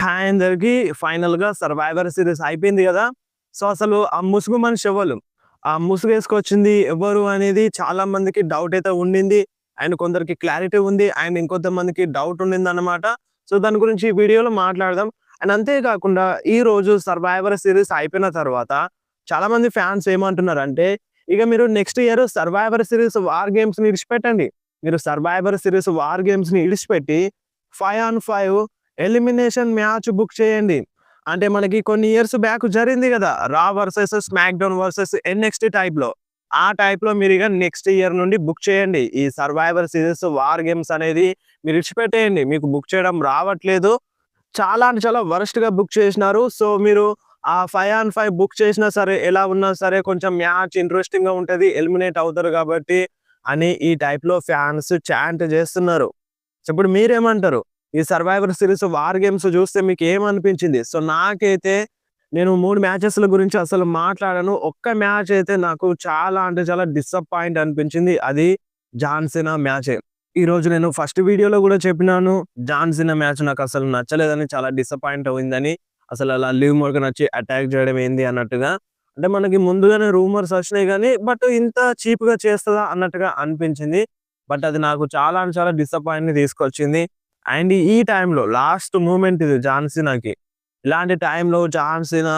Hi అందరికి. ఫైనల్‌గా 'survivor' series అయిపోయింది గదా! సో, అసలు ఆ ముసుగు మనిషి ఎవలు? ఆ ముసుగేసుకొచ్చింది ఎవరు అనేది చాలా మందికి డౌట్ అయితే ఉండింది. అండ్ కొందరికి క్లారిటీ ఉంది. అండ్ ఇంకొంతమందికి డౌట్ ఉండిందన్నమాట. సో, దాని గురించి ఈ వీడియోలో మాట్లాడదాం. అండ్ అంతే కాకుండా ఈరోజు 'సర్వైవర్' సీరీస్ అయిపోయిన తర్వాత చాలామంది ఫ్యాన్స్ ఏమంటున్నారంటే, ఇక మీరు next year 'survivor' series war గేమ్స్‌ని ఇడిచిపెట్టండి. మీరు 'సర్వైవర్' సీరీస్ వార్ గేమ్స్‌ని ఇడిచిపెట్టి 5 ఆన్ 5 ఎలిమినేషన్ మ్యాచ్ బుక్ చేయండి. అంటే మనకి కొన్ని ఇయర్స్ బ్యాక్ జరిగింది గదా! 'రా వర్సెస్ స్మాక్‌డౌన్ వర్సెస్ ఎన్‌ఎక్స్‌టీ' టైప్‌లో. ఆ టైప్‌లో మీరిగ నెక్స్ట్ ఇయర్ నుండి బుక్ చేయండి. ఈ 'సర్వైవర్' సీరీస్ వార్ గేమ్స్ అనేది మీరు ఇడిచిపెట్టేయండి. మీకు బుక్ చేయడం రావట్లేదు. చాలా అంటే చాలా వరస్ట్‌గా బుక్ చేసినారు. సో, మీరు ఆ 5 ఆన్ 5 బుక్ చేసినా సరే, ఎలా ఉన్నా సరే కొంచెం మ్యాచ్ ఇంట్రెస్టింగ్‌గా ఉంటది. ఎలిమినేట్ అవుతారు గాబట్టి అని ఈ టైప్‌లో ఫ్యాన్స్ చాంట్ జేస్తున్నారు. సో, ఇప్పుడు మీరేమంటారు? ఈ 'సర్వైవర్' సీరీస్ వార్ గేమ్స్ చూస్తే మీకేమనిపించింది? సో, నాకైతే నేను 3 మ్యాచెస్‌ల గురించి అసలు మాట్లాడను. ఒక్క మ్యాచ్ అయితే నాకు చాలా అంటే చాలా డిసప్పాయింట్ అనిపించింది. అది జాన్ సీనా మ్యాచే. ఈరోజు నేను ఫస్ట్ వీడియోలో గూడా చెప్పినాను. జాన్ సీనా మ్యాచ్ నాకసలు నచ్చలేదని, చాలా డిసప్పాయింట్ అయిందని. అసలు అలా లివ్ మోర్గాన్ వచ్చి అటాక్ చేయడం ఏంది అన్నట్టుగా. అంటే మనకి ముందుగానే రూమర్స్ వచ్చినాయి గానీ, బట్ ఇంత చీప్‌గా చేస్తదా అన్నట్టుగా అనిపించింది. బట్ అది నాకు చాలా అంటే చాలా డిసప్పాయింట్‌ని తీసుకొచ్చింది. అండ్ ఈ టైంలో లాస్ట్ మూమెంట్ ఇది జాన్ సీనాకి. ఇలాంటి టైంలో జాన్ సీనా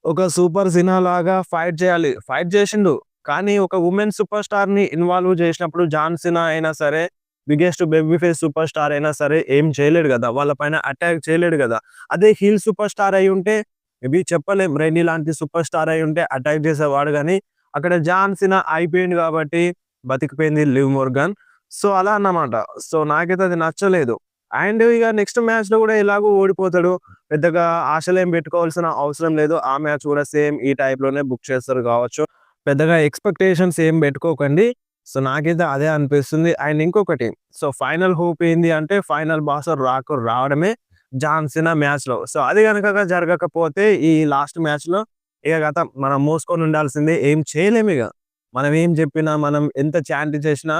ఒక సూపర్ సీనా లాగా ఫైట్ చేయాలి. ఫైట్ చేసిండు. కానీ ఒక వుమెన్ సూపర్ స్టార్‌ని ఇన్వాల్వ్ చేసినప్పుడు జాన్ సీనా అయినా సరే, biggest baby face super star అయినా సరే ఏం చేయలేడు గదా! వాళ్ళ పైన అటాక్ చేయలేడు గదా! అదే హీల్ సూపర్ స్టార్ అయ్యుంటే మేబీ చెప్పలేం. రెనీ లాంటి సూపర్ స్టార్ అయ్యుంటే అటాక్ చేసేవాడు గానీ, అక్కడ జాన్ సీనా అయిపోయిండు కాబట్టి బతికిపోయింది లివ్ మోర్గాన్. సో, అలా అన్నమాట. సో, నాకైతే అది నచ్చలేదు. అండ్ ఇగ నెక్స్ట్ మ్యాచ్‌లో గూడా ఎలాగో ఓడిపోతాడు. పెద్దగా ఆశలేం పెట్టుకోవాల్సిన అవసరం లేదు. ఆ మ్యాచ్ కూడా సేమ్ ఈ టైప్‌లోనే బుక్ చేస్తారు గావచ్చు. పెద్దగా ఎక్స్‌పెక్టేషన్స్ ఏం పెట్టుకోకండి. సో, నాకైతే అదే అనిపిస్తుంది. అండ్ ఇంకొకటి, సో, ఫైనల్ హోప్ ఏంది అంటే ఫైనల్ బాస్ రావడమే జాన్ సీనా మ్యాచ్‌లో. సో, అది గనక జరగకపోతే ఈ లాస్ట్ మ్యాచ్‌లో ఇగ ఖతం. మనం మూసుకొని ఉండాల్సిందే. ఏం చేయలేమిగ. మనం ఏం చెప్పినా, మనం ఎంత చాంట్ చేసినా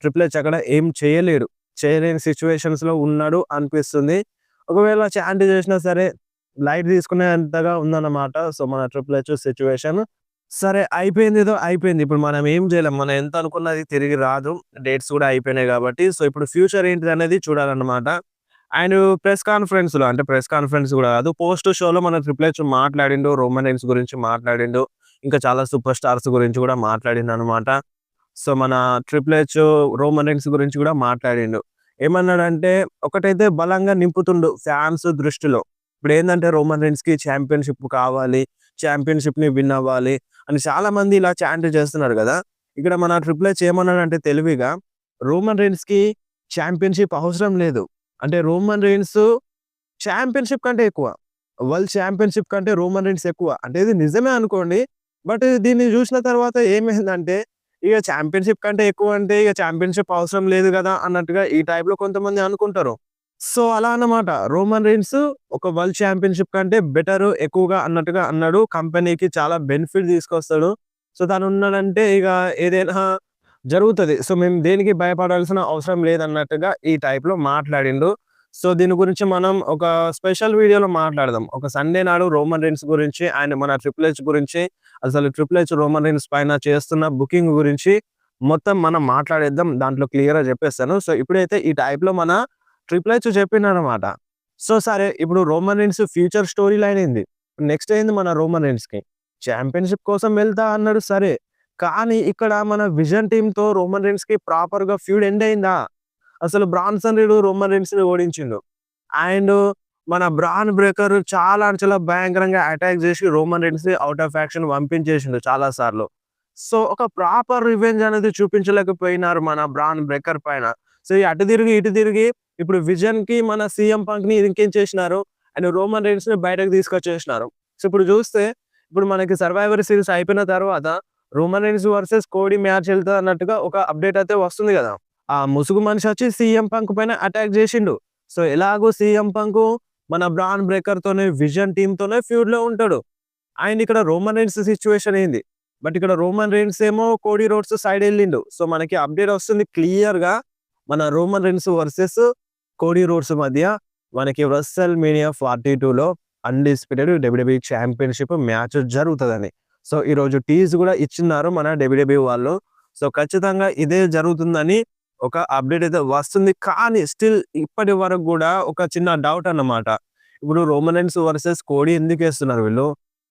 ట్రిపుల్ హెచ్ అక్కడ ఏం చేయలేడు. చేయలేని సిట్యుయేషన్స్‌లో ఉన్నాడు అనిపిస్తుంది. ఒకవేళ చాంట్ చేసినా సరే లైట్ తీసుకునేంతగా ఉందన్నమాట. సో, మన ట్రిపుల్ హెచ్ సిట్యుయేషన్. సరే అయిపోయిందేదో అయిపోయింది. ఇప్పుడు మనం ఏం చేయలేం. మనం ఎంత అనుకున్నది తిరిగి రాదు. డేట్స్ కూడా అయిపోయినాయి కాబట్టి. సో, ఇప్పుడు ఫ్యూచర్ ఏంటిదనేది చూడాలన్నమాట. అండ్ ప్రెస్ కాన్ఫరెన్స్ కూడా కాదు. పోస్ట్ షోలో మన ట్రిపుల్ హెచ్ మాట్లాడిండు. రోమన్ రైన్స్ గురించి మాట్లాడిండు. ఇంకా చాలా సూపర్ స్టార్స్ గురించి కూడా మాట్లాడిండనమాట. సో, మన ట్రిపుల్ హెచ్ రోమన్ రైన్స్ గురించి కూడా మాట్లాడిండు. ఏమన్నాడంటే ఒకటైతే బలంగా నింపుతుండు ఫ్యాన్స్ దృష్టిలో. ఇప్పుడేందంటే రోమన్ రైన్స్‌కి చాంపియన్‌షిప్ కావాలి. చాంపియన్‌షిప్‌ని విన్ అవ్వాలి అని చాలా మంది ఇలా చాంట్ చేస్తున్నారు గదా! ఇక్కడ మన ట్రిపుల్ హెచ్ ఏమన్నాడంటే తెలివిగా రోమన్ రైన్స్‌కి చాంపియన్‌షిప్ అవసరం లేదు. అంటే రోమన్ రైన్స్ చాంపియన్‌షిప్ కంటే ఎక్కువ. వరల్డ్ చాంపియన్‌షిప్ కంటే రోమన్ రైన్స్ ఎక్కువ. అంటే ఇది నిజమే అనుకోండి. బట్ దీన్ని జూసిన తర్వాత ఏమైందంటే, ఇగ చాంపియన్‌షిప్ కంటే ఎక్కువ అంటే ఇగ చాంపియన్‌షిప్ అవసరం లేదు గదా! అన్నట్టుగా ఈ టైప్‌లో కొంతమంది అనుకుంటారు. సో, అలా అన్నమాట. రోమన్ రైన్స్ ఒక వరల్డ్ చాంపియన్‌షిప్ కంటే బెటరు, ఎక్కువగా అన్నట్టుగా అన్నాడు. కంపెనీకి చాలా బెనిఫిట్ తీసుకొస్తాడు. సో, తనున్నాడంటే ఇగ ఏదైనా జరుగుతది. సో, మేము దేనికి భయపడాల్సిన అవసరం లేదన్నట్టుగా ఈ టైప్‌లో మాట్లాడిండు. సో, దీని గురించి మనం ఒక స్పెషల్ వీడియోలో మాట్లాడదాం. ఒక సండే నాడు రోమన్ రైన్స్ గురించి అండ్ మన ట్రిపుల్ హెచ్ గురించి, అసలు ట్రిపుల్ హెచ్ రోమన్ రైన్స్ పైన చేస్తున్న బుకింగ్ గురించి మొత్తం మనం మాట్లాడేద్దాం. దాంట్లో క్లియర్‌గా చెప్పేస్తాను. సో, ఇప్పుడైతే ఈ టైప్‌లో మన ట్రిపుల్ హెచ్ చెప్పిండనమాట. సో, సరే ఇప్పుడు Roman rains future story line ఏంది? నెక్స్ట్ ఏంది మన రోమన్ రైన్స్‌కి? చాంపియన్‌షిప్ కోసం వెళ్తా అన్నాడు సరే. కానీ ఇక్కడ మన విజన్ టీమ్‌తో రోమన్ రైన్స్‌కి ప్రాపర్‌గా ఫ్యూడ్ ఎండ్ అయిందా? అసలు బ్రాన్సన్ రీడ్ రోమన్ రీన్స్‌ని ఓడించిండు. అండ్ మన బ్రాన్ బ్రేకర్ చాలా అంటే చాలా భయంకరంగా అటాక్ చేసి రోమన్ రీన్స్‌ని ఔట్ ఆఫ్ యాక్షన్ పంపించేసిండు చాలా సార్లు. సో, ఒక ప్రాపర్ రివెంజ్ అనేది చూపించలేకపోయినారు మన బ్రాన్ బ్రేకర్ పైన. సో, అటు తిరిగి, ఇటు తిరిగి ఇప్పుడు విజన్‌కి మన సీఎం పంక్‌ని ఇరికించేసినారు. అండ్ రోమన్ రీన్స్‌ని బయటకు తీసుకొచ్చేసినారు. సో, ఇప్పుడు చూస్తే ఇప్పుడు మనకి సర్వైవర్ సీరీస్ అయిపోయిన తర్వాత Roman Reigns versus Cody match ఎళ్తది అన్నట్టుగా ఒక అప్డేట్ అయితే వస్తుంది గదా! ఆ ముసుగు మనిషి వచ్చి సీఎం పంక్ పైన అటాక్ చేసిండు. సో, ఎలాగో సీఎం పంకు మన బ్రాన్ బ్రేకర్‌తోనే విజన్ టీమ్‌తోనే ఫ్యూడ్‌లో ఉంటాడు. అండ్ ఇక్కడ రోమన్ రీన్స్ సిట్యుయేషన్ ఏంది? బట్ ఇక్కడ రోమన్ రీన్స్ ఏమో కోడీ రోడ్స్ సైడ్ ఎళ్ళిండు. సో, మనకి అప్డేట్ వస్తుంది క్లియర్‌గా మన Roman Reigns versus Cody Rhodes మధ్య మనకి WrestleMania 42లో అన్‌డిస్ప్యూటెడ్ WWE ఛాంపియన్‌షిప్ మ్యాచ్ జరుగుతదని. సో, ఈరోజు టీజ్ గూడా ఇచ్చిన్నారు మన WWE వాళ్ళు. సో, ఖచ్చితంగా ఇదే జరుగుతుందని ఒక అప్‌డేట్ అయితే వస్తుంది. కానీ స్టిల్ ఇప్పటి వరకు గూడా ఒక చిన్న డౌట్ అన్నమాట. ఇప్పుడు రోమన్ రైన్స్ వర్సెస్ కోడీ ఎందుకేస్తున్నారు వీళ్ళు?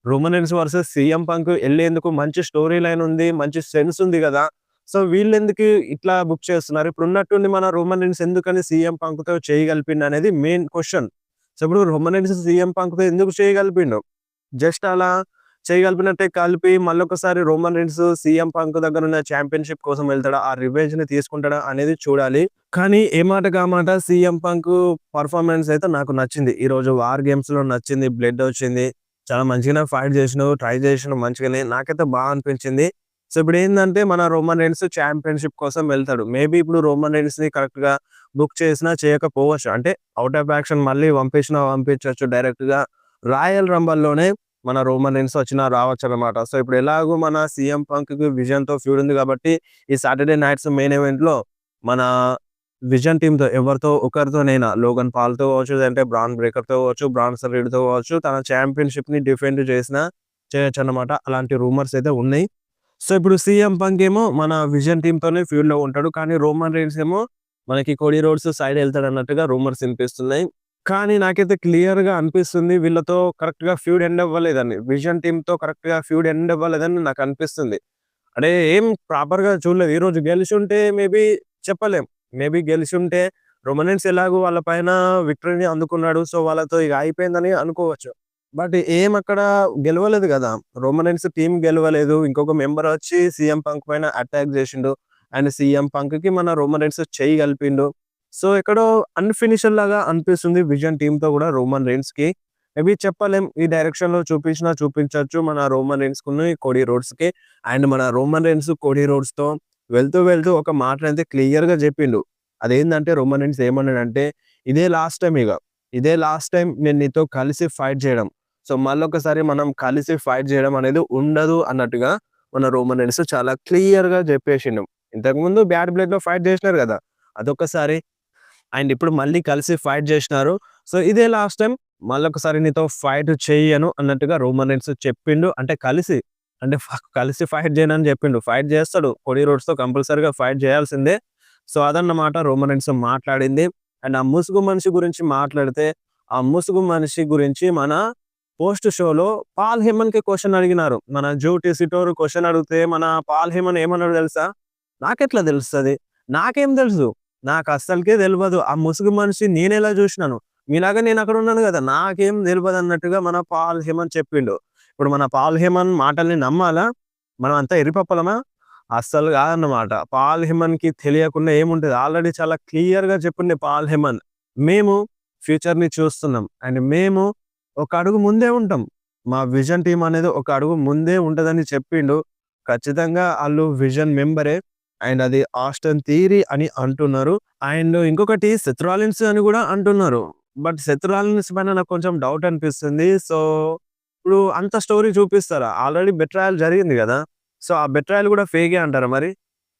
Roman Reigns versus CM Punk ఎళ్ళేందుకు మంచి స్టోరీ లైన్ ఉంది. మంచి సెన్స్ ఉంది గదా! సో, వీళ్ళెందుకు ఇట్లా బుక్ చేస్తున్నారు? ఇప్పుడున్నట్టుండి మన రోమన్ రైన్స్ ఎందుకని సీఎం పంక్‌తో చేయి కలిపిండనేది మెయిన్ క్వెషన్. సో, ఇప్పుడు రోమన్ రైన్స్ సీఎం పంక్‌తో ఎందుకు చేయి కలిపిండు? జస్ట్ అలా చేయి కలిపినట్టే కలిపి మళ్ళొకసారి రోమన్ రైన్స్ సీఎం పంక్ దగ్గరున్న ఛాంపియన్‌షిప్ కోసం వెళ్తాడా? ఆ రివెంజ్‌ని తీసుకుంటాడా? అనేది చూడాలి. కానీ ఏ మాటకి ఆ మాట సీఎం పంక్ పర్ఫార్మెన్స్ అయితే నాకు నచ్చింది. ఈరోజు వార్ గేమ్స్‌లో నచ్చింది. బ్లడ్ వచ్చింది. చాలా మంచిగానే ఫైట్ చేసిండు. ట్రై చేసిండు మంచిగానే. నాకైతే అనిపించింది. సో, ఇప్పుడేందంటే మన రోమన్ రైన్స్ ఛాంపియన్‌షిప్ కోసం వెళ్తాడు. మేబీ ఇప్పుడు రోమన్ రైన్స్‌ని కరెక్ట్‌గా బుక్ చేసినా చేయకపోవచ్చు. అంటే ఔట్ ఆఫ్ యాక్షన్ మళ్ళీ పంపించినా పంపించొచ్చు డైరెక్ట్‌గా. రాయల్ రంబల్‌లోనే మన రోమన్ రైన్స్ వచ్చినా రావచ్చనమాట. సో, ఇప్పుడు ఎలాగో మన సీఎం పంక్‌కి విజన్‌తో ఫ్యూడ్ ఉంది కాబట్టి ఈ సాటర్‌డే నైట్స్ మెయిన్ ఈవెంట్‌లో మన విజన్ టీమ్‌తో ఎవరితో ఒకరితోనైనా లోగన్ పాల్‌తో కావచ్చు, లేదంటే బ్రాన్ బ్రేకర్‌తో కావచ్చు, బ్రాన్సన్ రీడ్‌తో కావచ్చు తన ఛాంపియన్‌షిప్‌ని డిఫెండ్ చేసినా చేయొచ్చనమాట. అలాంటి రూమర్స్ అయితే ఉన్నాయి. సో, ఇప్పుడు సీఎం పంక్ ఏమో మన విజన్ టీమ్‌తోనే ఫ్యూడ్‌లో ఉంటాడు. కానీ రోమన్ రైన్స్ ఏమో మనకి కోడీ రోడ్స్ సైడ్ ఎళ్తాడన్నట్టుగా రూమర్స్ వినిపిస్తున్నాయి. కానీ నాకైతే క్లియర్‌గా అనిపిస్తుంది వీళ్ళతో కరెక్ట్‌గా ఫ్యూడ్ ఎండ్ అవ్వలేదని. విజన్ టీమ్‌తో కరెక్ట్‌గా ఫ్యూడ్ ఎండ్ అవ్వలేదని నాకనిపిస్తుంది. అంటే ఏం ప్రాపర్‌గా చూడలేదు. ఈరోజు గెలిచుంటే మేబీ చెప్పలేం. మేబీ గెలిచుంటే రోమన్ రైన్స్ ఎలాగో వాళ్ళ పైన విక్టరీని అందుకున్నాడు. సో, వాళ్ళతో ఇక అయిపోయిందని అనుకోవచ్చు. బట్ ఏం అక్కడ గెలవలేదు గదా! రోమన్ రైన్స్ టీమ్ గెలవలేదు. ఇంకొక మెంబర్ వచ్చి సీఎం పంక్ పైన అటాక్ జేసిండు. అండ్ సీఎం పంక్‌కి మన రోమన్ రైన్స్ చెయ్యి కలిపిండు. సో, ఎక్కడో అన్‌ఫినిష్డ్ లాగా అనిపిస్తుంది విజన్ టీమ్‌తో గూడా రోమన్ రైన్స్‌కి. మేబీ చెప్పలేం. ఈ డైరెక్షన్‌లో చూపించినా చూపించొచ్చు మన రోమన్ రైన్స్‌కును, కోడీ రోడ్స్‌కి. అండ్ మన రోమన్ రైన్స్ కోడీ రోడ్స్‌తో వెళ్తూ ఒక మాటనైతే క్లియర్‌గా జెప్పిండు. అదేందంటే రోమన్ రైన్స్ ఏమన్నాడంటే, "ఇదే లాస్ట్ టైమ్ ఇగ. ఇదే లాస్ట్ టైమ్ నేను నీతో కలిసి ఫైట్ జేయడం. సో, మళ్ళొకసారి మనం కలిసి ఫైట్ జేయడం అనేది ఉండదు" అన్నట్టుగా మన రోమన్ రైన్స్ చాలా క్లియర్‌గా జెప్పేసిండు. ఇంతకుముందు బ్యాడ్ బ్లడ్‌లో ఫైట్ జేసినారు గదా! అదొక్కసారి అండ్ ఇప్పుడు మళ్ళీ కలిసి ఫైట్ జేసినారు. సో, ఇదే లాస్ట్ టైమ్ మళ్ళొకసారి నీతో ఫైట్ చెయ్యను అన్నట్టుగా రోమన్ రైన్స్ చెప్పిండు. అంటే కలిసి అంటే కలిసి ఫైట్ జేయనని జెప్పిండు. ఫైట్ జేస్తాడు. కోడీ రోడ్స్‌తో కంపల్సరీగా ఫైట్ జేయాల్సిందే. సో, అదన్నమాట రోమన్ రైన్స్ మాట్లాడింది. అండ్ ఆ ముసుగు మనిషి గురించి మాట్లాడితే, ఆ ముసుగు మనిషి గురించి మన పోస్ట్ షోలో పాల్ హేమన్‌కి క్వెషన్ అడిగినారు. మన జో టెసిటోర్ క్వెషన్ అడిగితే మన పాల్ హేమన్ ఏమన్నాడో తెలుసా? "నాకెట్లా తెలుస్తది? నాకేం తెలుసు? నాకస్సలకే తెలవదు. ఆ ముసుగు మనిషి నేనెలా జూషినాను? మీలాగా నేనక్కడ ఉన్నాను గదా! నాకేం తెలవదన్నట్టుగా మన పాల్ హేమన్ చెప్పిండు. ఇప్పుడు మన పాల్ హేమన్ మాటల్ని నమ్మాలా? మనమంతా ఎర్రిపప్పలమా? అస్సలు గాదన్నమాట. పాల్ హేమన్‌కి తెలియకుండా ఏముంటది? ఆల్రెడీ చాలా క్లియర్‌గా చెప్పిండు పాల్ హేమన్. మేము ఫ్యూచర్‌ని చూస్తున్నాం. అండ్ మేము ఒక అడుగు ముందే ఉంటాం. మా విజన్ టీమ్ అనేది ఒక అడుగు ముందే ఉంటదని చెప్పిండు. ఖచ్చితంగా ఆళ్ళు విజన్ మెంబరే. అండ్ అది ఆస్టన్ థియరీ అని అంటున్నారు. అండ్ ఇంకొకటి సెత్ రాలిన్స్ అని గూడా అంటున్నారు. బట్ సెత్ రాలిన్స్ పైన నాకు కొంచెం డౌట్ అనిపిస్తుంది. సో, ఇప్పుడు అంత స్టోరీ చూపిస్తారా? ఆల్రెడీ బెట్రాయల్ జరిగింది గదా! సో, ఆ బెట్రాయల్ గూడా ఫేకే అంటారా మరి?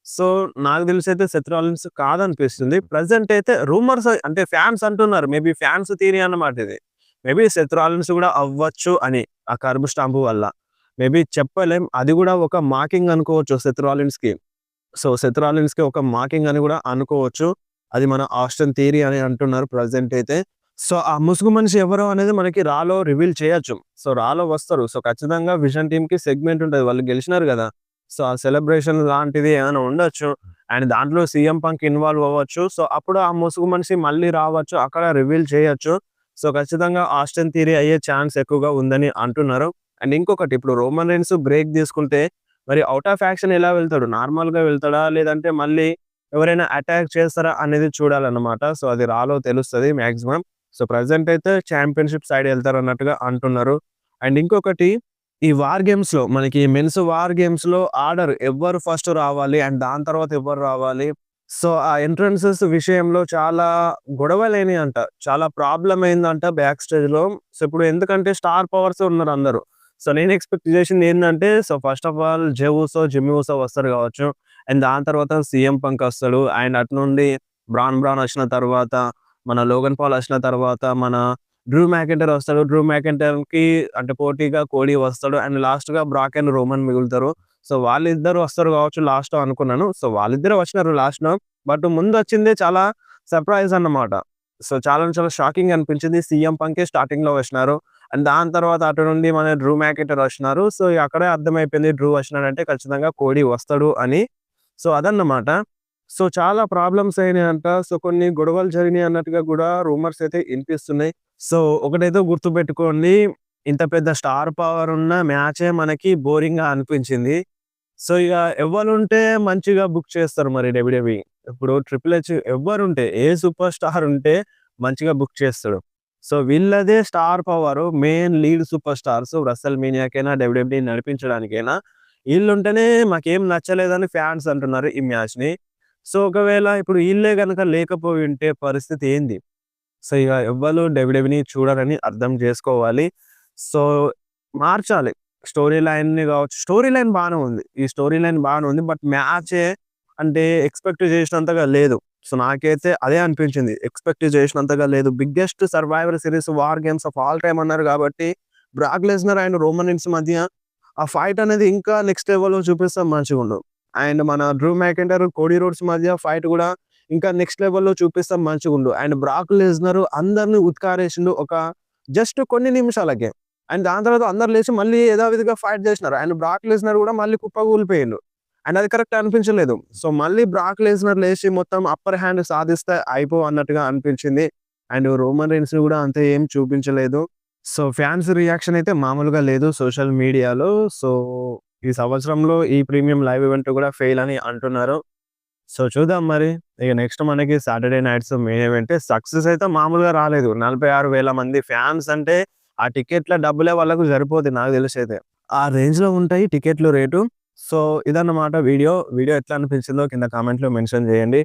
సో, నాకు తెలిసైతే సెత్ రాలిన్స్ కాదనిపిస్తుంది. ప్రెజెంట్ అయితే రూమర్స్ అంటే ఫ్యాన్స్ అంటున్నారు. మేబీ ఫ్యాన్స్ థియరీ అన్నమాట ఇది. మేబీ సెత్ రాలిన్స్ గూడా అవ్వచ్చు అని. ఆ కర్బ్ స్టాంప్ వల్ల. మేబీ చెప్పలేం. అది గూడా ఒక మాకింగ్ అనుకోవచ్చు సెత్ రాలిన్స్‌కి. సో, సెత్ రాలిన్స్‌కి ఒక మాకింగ్ అని గూడా అనుకోవచ్చు. అది మన ఆస్టన్ థియరీ అని అంటున్నారు ప్రెజెంట్ అయితే. సో, ఆ ముసుగు మనిషి ఎవరో అనేది మనకి రాలో రివీల్ చేయొచ్చు. సో, రాలో వస్తారు. సో, ఖచ్చితంగా విజన్ టీమ్‌కి సెగ్మెంట్ ఉంటది. వాళ్ళు గెలిచినారు గదా! సో, ఆ సెలబ్రేషన్ లాంటిది ఏమైనా ఉండొచ్చు. అండ్ దాంట్లో సీఎం పంక్ ఇన్వాల్వ్ అవ్వచ్చు. సో, అప్పుడు ఆ ముసుగు మనిషి మళ్ళీ రావచ్చు. అక్కడ రివీల్ చేయొచ్చు. సో, ఖచ్చితంగా ఆస్టన్ థియరీ అయ్యే ఛాన్స్ ఎక్కువగా ఉందని అంటున్నారు. అండ్ ఇంకొకటి ఇప్పుడు రోమన్ రైన్స్ బ్రేక్ తీసుకుంటే మరి ఔట్ ఆఫ్ యాక్షన్ ఎలా వెళ్తాడు? నార్మల్‌గా వెళ్తాడా? లేదంటే మళ్ళీ ఎవరైనా అటాక్ చేస్తారా? అనేది చూడాలన్నమాట. సో, అది రాలో తెలుస్తది మాక్సిమం. సో, ప్రెజెంట్ అయితే చాంపియన్‌షిప్ సైడ్ ఎళ్తారన్నట్టుగా అంటున్నారు. అండ్ ఇంకొకటి ఈ వార్ గేమ్స్‌లో మనకి మెన్స్ వార్ గేమ్స్‌లో ఆర్డర్ ఎవ్వరు ఫస్ట్ రావాలి అండ్ దాని తర్వాత ఎవ్వరు రావాలి. సో, ఆ ఎంట్రన్సెస్ విషయంలో చాలా గొడవలైనాయంట. చాలా ప్రాబ్లమ్ అయిందంట బ్యాక్ స్టేజ్‌లో. సో, ఇప్పుడు ఎందుకంటే స్టార్ పవర్స్ ఉన్నారందరూ. సో, నేను ఎక్స్‌పెక్ట్ చేసిందేందంటే so, first of all Jey Uso, Jimmy Uso వస్తారు గావచ్చు. అండ్ దాని తర్వాత సీఎం పంక్ వస్తాడు. అండ్ అటు నుండి బ్రాన్ వచ్చిన తర్వాత మన లోగన్ పాల్ వచ్చిన తర్వాత మన డ్రూ మ్యాకెంటైర్ వస్తాడు. డ్రూ మ్యాకెంటైర్‌కి అంటే పోటీగా కోడీ వస్తాడు. అండ్ లాస్ట్‌గా బ్రాక్ అండ్ రోమన్ మిగులుతారు. సో వాళ్ళిద్దరూ వస్తారు కావచ్చు లాస్ట్‌లో అనుకున్నాను. సో వాళ్ళిద్దరే వచ్చినారు లాస్ట్‌లో. బట్ ముందొచ్చిందే చాలా సర్ప్రైజ్ అన్నమాట. సో చాలా చాలా షాకింగ్ అనిపించింది. సీఎం పంకే స్టార్టింగ్‌లో వచ్చినారు. అండ్ దాని తర్వాత అటు నుండి మన డ్రూ మ్యాకెంటైర్ వచ్చినారు. సో అక్కడే అర్థమైపోయింది డ్రూ వచ్చినాడంటే ఖచ్చితంగా కోడీ వస్తాడు అని. సో అదన్నమాట. సో చాలా ప్రాబ్లమ్స్ అయినాయంట. సో కొన్ని గొడవలు జరిగినాయి అన్నట్టుగా గూడా రూమర్స్ అయితే ఇనిపిస్తున్నాయి. సో ఒకటైతే గుర్తుపెట్టుకోండి. ఇంత పెద్ద స్టార్ పవర్ ఉన్న మ్యాచే మనకి బోరింగ్‌గా అనిపించింది. సో ఇగ ఎవ్వరుంటే మంచిగా బుక్ చేస్తారు మరి డబ్ల్యూడబ్ల్యూఈ. ఇప్పుడు 'ట్రిపుల్ హెచ్' ఎవ్వరుంటే ఏ సూపర్ స్టార్ ఉంటే మంచిగా బుక్ చేస్తాడు. సో వీళ్ళదే star power main lead super stars రెసల్ మీనియాకైనా, డబ్ల్యూడబ్ల్యూఈ నడిపించడానికైనా ఈళ్ళుంటేనే మాకేం నచ్చలేదని ఫ్యాన్స్ అంటున్నారు ఈ మ్యాచ్‌ని. సో ఒకవేళ ఇప్పుడు ఈళ్ళే గనక లేకపోయుంటే పరిస్థితి ఏంది? సో ఇగ ఎవ్వరు డబ్ల్యూడబ్ల్యూఈని చూడరని అర్థం జేసుకోవాలి. సో మార్చాలి. స్టోరీ లైన్‌ని గావచ్చు. స్టోరీ లైన్ బానే ఉంది. ఈ స్టోరీ లైన్ బానే ఉంది. బట్ మ్యాచే అంటే ఎక్స్‌పెక్ట్ చేసినంతగా లేదు. సో నాకైతే అదే అనిపించింది. ఎక్స్‌పెక్ట్ చేసినంతగా లేదు. Biggest survivor series war games of all time అన్నారు గాబట్టి, Brock Lesnar and Roman Reigns మధ్య ఆ ఫైట్ అనేది ఇంకా నెక్స్ట్ లెవెల్‌లో చూపిస్తే మంచిగుండు. అండ్ మన డ్రూ మెకంటైర్, కోడీ రోడ్స్ మధ్య ఫైట్ గూడా ఇంకా నెక్స్ట్ లెవెల్‌లో చూపిస్తే మంచిగుండు. అండ్ బ్రాక్ లెస్నర్ అందరిని ఉతికారేసిండు ఒక జస్ట్ కొన్ని నిమిషాలకే. అండ్ దాని తర్వాత అందరూ లేచి మళ్ళీ యథావిధిగా ఫైట్ చేసినారు. అండ్ బ్రాక్ లెస్నర్ గూడా మళ్ళీ కుప్పకూలిపోయిండు. అండ్ అది కరెక్ట్ అనిపించలేదు. సో మళ్ళీ బ్రాక్ లెస్నర్ లేచి మొత్తం అప్పర్ హ్యాండ్ సాధిస్తే అన్నట్టుగా అనిపించింది. అండ్ రోమన్ రీన్స్‌ని గూడా అంత ఏం చూపించలేదు. సో ఫ్యాన్స్ రియాక్షన్ అయితే మామూలుగా లేదు సోషల్ మీడియాలో. సో ఈ సంవత్సరంలో ఈ ప్రీమియం లైవ్ ఈవెంట్ గూడా ఫెయిల్ అని అంటున్నారు. సో చూద్దాం మరి. ఇక నెక్స్ట్ మనకి Saturday nights main event success అయితే మామూలుగా రాలేదు. 46,000 మంది ఫ్యాన్స్ అంటే ఆ టికెట్ల డబ్బులే వాళ్ళకు సరిపోద్ది నాకు తెలిసైతే. ఆ రేంజ్‌లో ఉంటాయి టికెట్‌లు రేటు. సో ఇదన్నమాట వీడియో. వీడియో ఎట్లా అనిపించిందో కింద కామెంట్‌లో మెన్షన్ చేయండి.